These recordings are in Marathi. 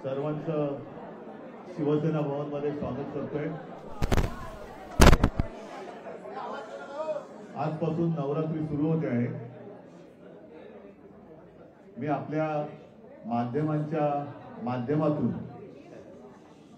सर्वांचं शिवसेना भवन मध्ये स्वागत करतोय। आजपासून नवरात्री सुरू होते आहे। मी आपल्या माध्यमांच्या माध्यमातून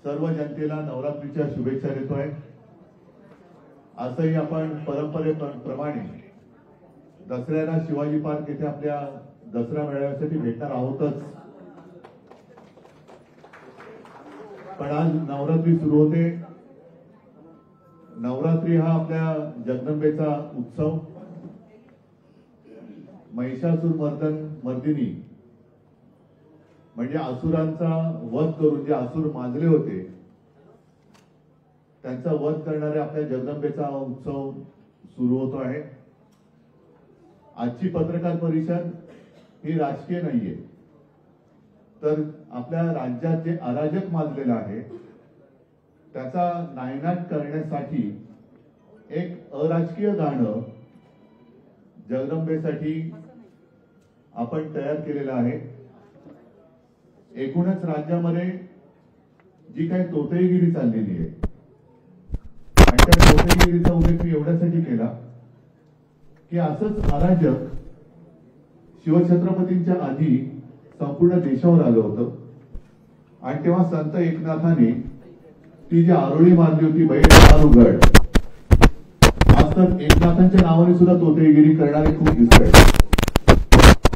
सर्व जनतेला नवरात्रीच्या शुभेच्छा देतोय। आजही आपण परंपरेप्रमाणे दसऱ्याला शिवाजी पार्क येथे आपल्या दसरा मेळाव्यासाठी भेटणार आहोतच, पण आज नवरात्री सुरू होते। नवरात्री हा आपल्या जगदंबेचा उत्सव। महिषासुर मर्दिनी म्हणजे असुरांचा वध करून जे असुर माजले होते त्यांचा वध करणाऱ्या आपल्या जगदंबेचा उत्सव सुरू होतो आहे। आजची पत्रकार परिषद ही राजकीय नाहीये, तर आपल्या राज्यात जे अराजक माजलेलं आहे त्याचा नायनाट करण्यासाठी एक अराजकीय गाणं जगदंबेसाठी आपण तयार केलेलं आहे। एकूणच राज्यामध्ये जी काही तोतेगिरी चाललेली आहे आणि त्या तोतेगिरीचा उल्लेख मी एवढ्यासाठी केला की असंच अराजक शिवछत्रपतींच्या आधी संपूर्ण देशावर आलं होतं आणि तेव्हा संत एकनाथाने ती जी आरोळी मारली होती बैलगड, आज तर एकनाथांच्या नावाने सुद्धा तोतेगिरी करणारे खूप दिसत आहेत।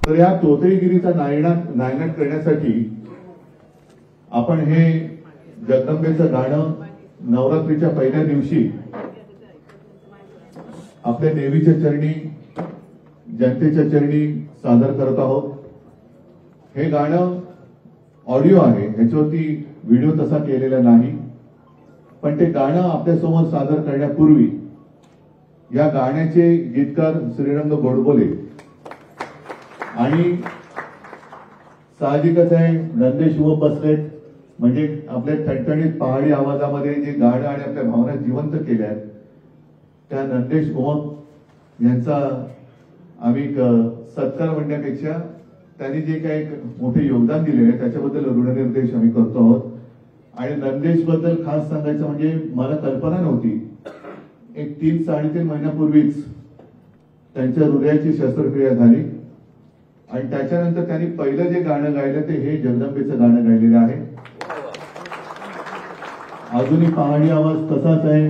तर या तोतेगिरीचा नायनाट करण्यासाठी आपण हे जगदंबेचं गाणं नवरात्रीच्या पहिल्या दिवशी आपल्या देवीच्या चरणी, जनतेच्या चरणी सादर करत आहोत। हे गाणं ऑडिओ आहे, ह्याच्यावरती व्हिडिओ तसा केलेला नाही, पण ते गाणं आपल्यासमोर सादर करण्यापूर्वी या गाण्याचे गीतकार श्रीरंग गोडबोले आणि साहजिकच आहे नंदेश उमप बसलेत, म्हणजे आपल्या ठणठणीत पहाडी आवाजामध्ये जे गाणं आणि आपल्या भावना जिवंत केल्या आहेत त्या नंदेश उमप यांचा आम्ही सत्कार म्हणण्यापेक्षा त्यांनी जे काही मोठे योगदान दिलेले आहे त्याच्याबद्दल ऋणनिर्देश आम्ही करतो आहोत। आणि नंदेश बद्दल खास सांगायचं म्हणजे मला कल्पना नव्हती, एक 3-3.5 महिन्यापूर्वीच त्यांच्या हृदयाची शस्त्रक्रिया झाली आणि त्याच्यानंतर त्यांनी पहिलं जे गाणं गायलं ते हे जगदंबेचं गाणं गायलेलं आहे। अजूनही पहाडी आवाज तसाच आहे,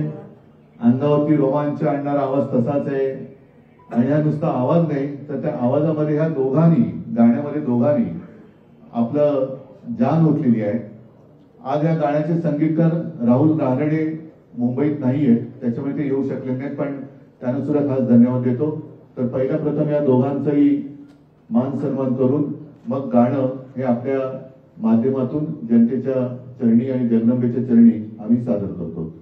अंगावरती रोमांच आणणारा आवाज तसाच आहे आणि हा नुसता आवाज नाही तर त्या आवाजामध्ये ह्या गाण्यामध्ये दोघांनी आपलं जान ओतलेली आहे। आज या गाण्याचे संगीतकार राहुल रानडे मुंबईत नाहीये, त्याच्यामुळे ते येऊ शकले नाहीत, पण त्यांना सुद्धा खास धन्यवाद देतो। तर पहिल्या प्रथम या दोघांचाही मान सन्मान करून मग गाणं हे आपल्या माध्यमातून जनतेच्या चरणी आणि जगदंबेच्या चरणी आम्ही सादर करतो।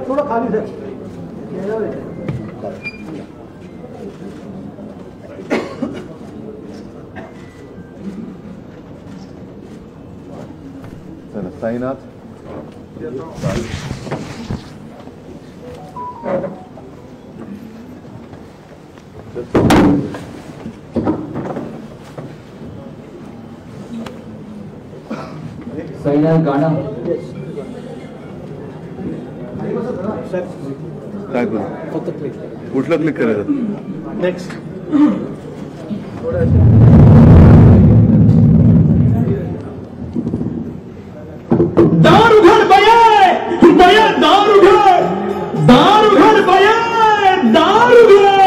थोड़ा खाली सर साईनाथ गाणं काय करू, फक्त क्लिक कुठलं क्लिक करायचं? नेक्स्ट दारू घर बया दारू घर बया दारू घर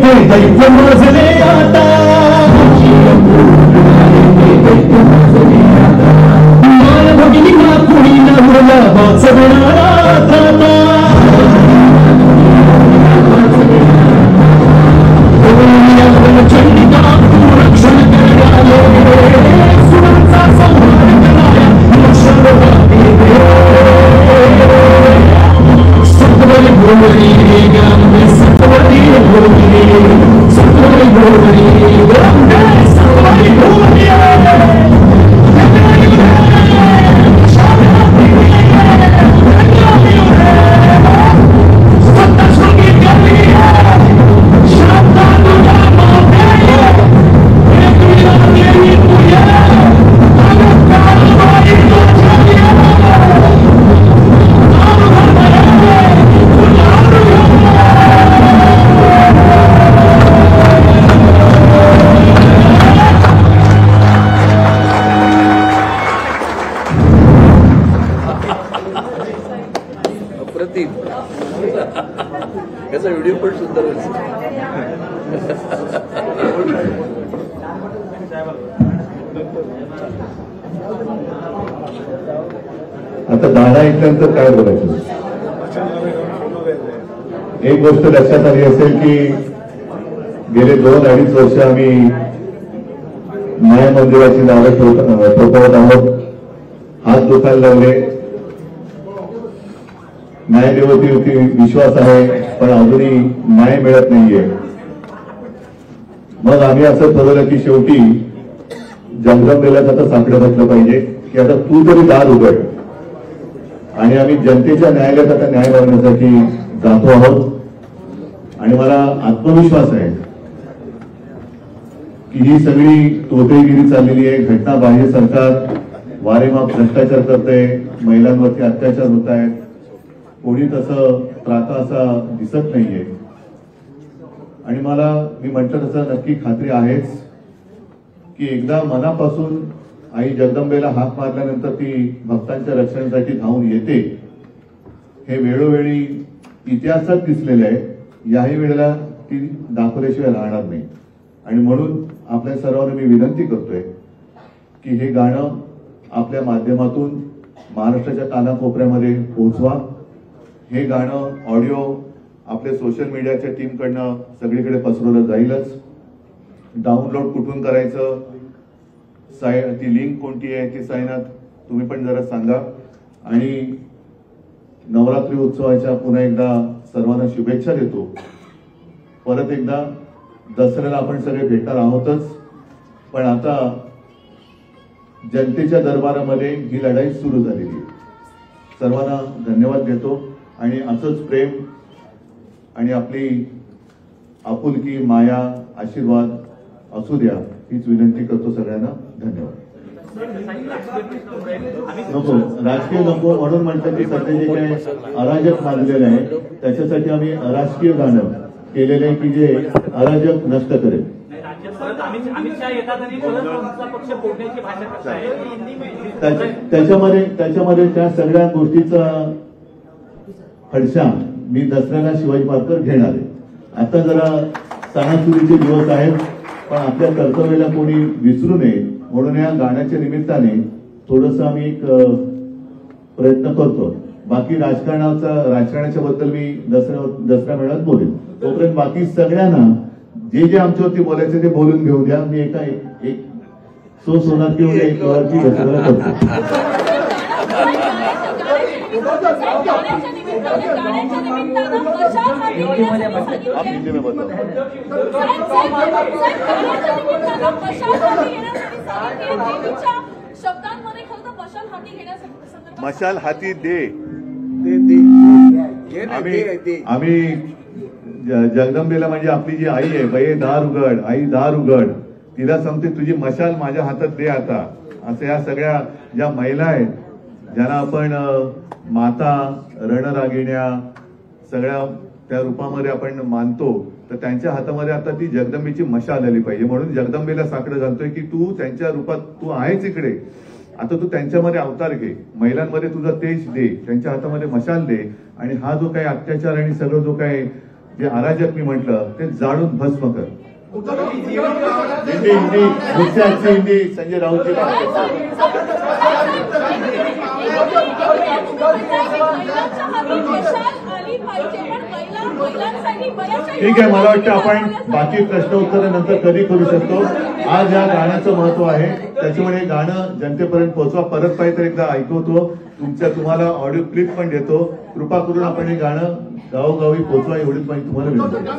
हे दैत्य माजले आता भगिनीला कुणी नवला वाचवणारा दाता चंडिका तू रक्षण करणारे सुरांचा संहार करणाऱ्या मोक्षाला सत्वरी भोवरी ग्रामे सत्वरी भोवरी सत्वरी भोवरी ग्रामे सत्वरी भोवरी याचा व्हिडिओ पण सुंदर आता गाणं ऐकल्यानंतर काय बोलायचं. एक गोष्ट लक्षात आली असेल की गेले 2-2.5 वर्ष आम्ही न्याय मंदिराची नावं ठोकवत आहोत. हात दुखायला लावले. न्यायदेवतेवरती विश्वास आहे पण अजूनही न्याय मिळत नाहीये. मग आम्ही असं ठरवलं की शेवटी जगदंबेलाच आता साकडं घातलं पाहिजे की आता तू तरी दार उघड. आणि आम्ही जनतेच्या न्यायालयात आता न्याय मागण्यासाठी जातो आहोत. आणि मला आत्मविश्वास आहे की ही सगळी तोतेगिरी चाललेली आहे. घटनाबाह्य सरकार वारेमाप भ्रष्टाचार करतंय. महिलांवरती अत्याचार होत आहेत. कोणी तसं त्राता असा दिसत नाहीये. आणि मी म्हटलं तसं नक्की खात्री आहेच की एकदा मनापासून आई जगदंबेला हाक मारल्यानंतर ती भक्तांच्या रक्षणासाठी धावून येते. हे वेळोवेळी इतिहासात दिसलेलं आहे. याही वेळेला ती दाखवल्याशिवाय राहणार नाही. आणि म्हणून आपल्या सर्वांना मी विनंती करतोय की हे गाणं आपल्या माध्यमातून महाराष्ट्राच्या कानाकोपऱ्यामध्ये पोहोचवा. हे गाणं ऑडिओ आपल्या सोशल मीडियाच्या टीमकडनं सगळीकडे पसरवलं जाईलच. डाउनलोड कुठून करायचं, ती लिंक कोणती आहे ती साईनाथ तुम्ही पण जरा सांगा. आणि नवरात्री उत्सवाच्या पुन्हा एकदा सर्वांना शुभेच्छा देतो. परत एकदा दसऱ्याला आपण सगळे भेटणार आहोतच. पण आता जनतेच्या दरबारामध्ये ही लढाई सुरू झालेली आहे. सर्वांना धन्यवाद देतो. आणि असंच प्रेम आणि आपली आपुलकी, माया, आशीर्वाद असू द्या हीच विनंती करतो सगळ्यांना. धन्यवाद. नको राजकीय नको म्हणून म्हणतात की सध्या जे काही अराजक मानलेलं आहे त्याच्यासाठी आम्ही अराजकीय गाणं केलेलं आहे की जे अराजक नष्ट करेल. त्याच्यामध्ये त्या सगळ्या गोष्टीचा फडशा मी दसऱ्याला शिवाजी पार्कर घेणार आहे. आता जरा सणासुदीचे दिवस आहेत पण आपल्या कर्तव्याला कोणी विसरू नये म्हणून या गाण्याच्या निमित्ताने थोडंसं आम्ही एक प्रयत्न करतो. बाकी राजकारणाच्या बद्दल मी दसऱ्या मेळाव्यात बोलेन. तोपर्यंत बाकी सगळ्यांना जे जे आमच्यावरती बोलायचं ते बोलून घेऊ द्या. मी एक सोनार किंवा एक वरती दसऱ्याला करतो. मशाल हाती दे. आम्ही जगदंबेला म्हणजे आपली जी आई आहे, बाई दार उघड, आई दार उघड, तिला सांगते तुझी मशाल माझ्या हातात दे आता. असं या सगळ्या ज्या महिला आहेत ज्यांना आपण माता, रणरागिण्या सगळ्या त्या रूपामध्ये आपण मानतो, तर त्यांच्या हातामध्ये आता ती जगदंबेची मशाल आली पाहिजे. म्हणून जगदंबेला साकडं घालतोय की तू त्यांच्या रूपात तू आहेच इकडे, आता तू त्यांच्यामध्ये अवतार घे, महिलांमध्ये तुझा तेज दे, त्यांच्या हातामध्ये मशाल दे. आणि हा जो काही अत्याचार आणि सगळं जो काही जे अराजक मी म्हटलं ते जाळून भस्म कर. हिंदी मुख्याची हिंदी संजय राऊतजी ठीक आहे. मला वाटतं आपण बाकी प्रश्न उत्तर नंतर कधी करू शकतो. आज या गाण्याचं महत्व आहे, त्याच्यामुळे गाणं जनतेपर्यंत पोहोचवा. परत पाहिजे तर एकदा ऐकवतो, तुम्हाला ऑडिओ क्लिप पण देतो. कृपा करून आपण हे गाणं गावोगावी पोहोचवा एवढीच माहिती तुम्हाला विनंती.